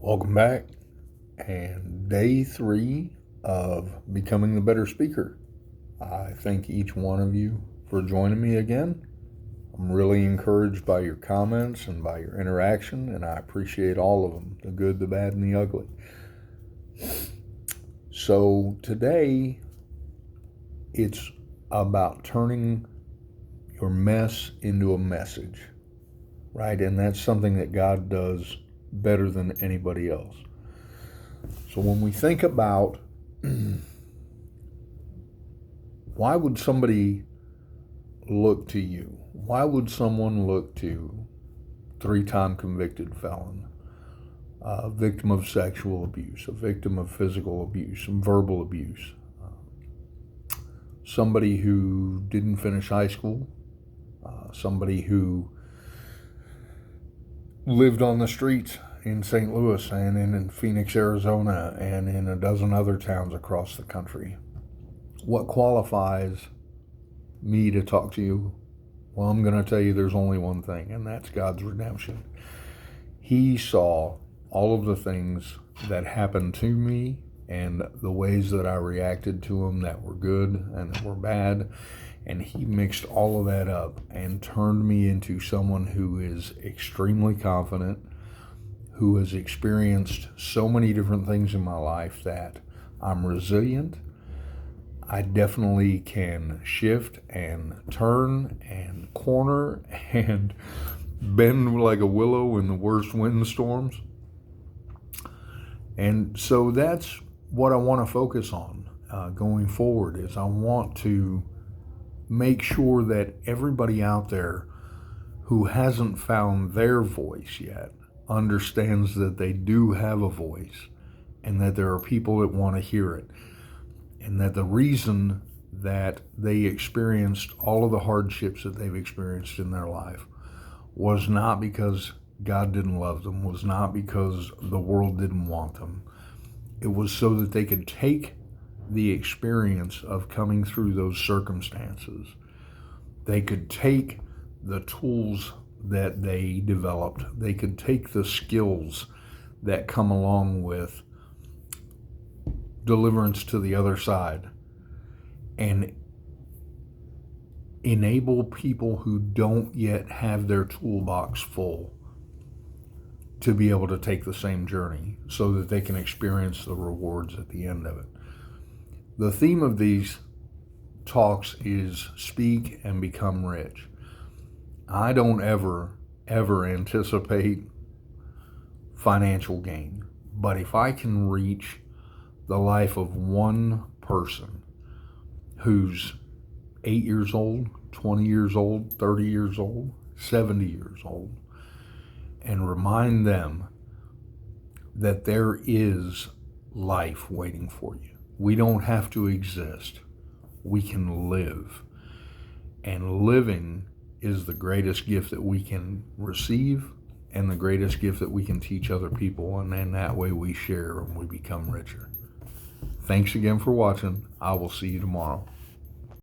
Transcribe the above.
Welcome back, and day 3 of Becoming the Better Speaker. I thank each one of you for joining me again. I'm really encouraged by your comments and by your interaction, and I appreciate all of them, the good, the bad, and the ugly. So today, it's about turning your mess into a message, right? And that's something that God does better than anybody else. So when we think about why would somebody look to you? Why would someone look to 3-time convicted felon, a victim of sexual abuse, a victim of physical abuse and verbal abuse, somebody who didn't finish high school, somebody who lived on the streets in St. Louis and in Phoenix, Arizona, and in a dozen other towns across the country? What qualifies me to talk to you? Well, I'm going to tell you there's only one thing, and that's God's redemption. He saw all of the things that happened to me and the ways that I reacted to them that were good and that were bad, and He mixed all of that up and turned me into someone who is extremely confident, who has experienced so many different things in my life that I'm resilient. I definitely can shift and turn and corner and bend like a willow in the worst windstorms. And so that's what I want to focus on going forward. Is I want to make sure that everybody out there who hasn't found their voice yet understands that they do have a voice and that there are people that want to hear it, and that the reason that they experienced all of the hardships that they've experienced in their life was not because God didn't love them, was not because the world didn't want them. It was so that they could take the experience of coming through those circumstances. They could take the tools that they developed. They could take the skills that come along with deliverance to the other side and enable people who don't yet have their toolbox full to be able to take the same journey so that they can experience the rewards at the end of it. The theme of these talks is speak and become rich. I don't ever anticipate financial gain, but if I can reach the life of one person who's 8 years old, 20 years old, 30 years old, 70 years old, and remind them that there is life waiting for you. We don't have to exist. We can live. And living is the greatest gift that we can receive and the greatest gift that we can teach other people. And then that way we share and we become richer. Thanks again for watching. I will see you tomorrow.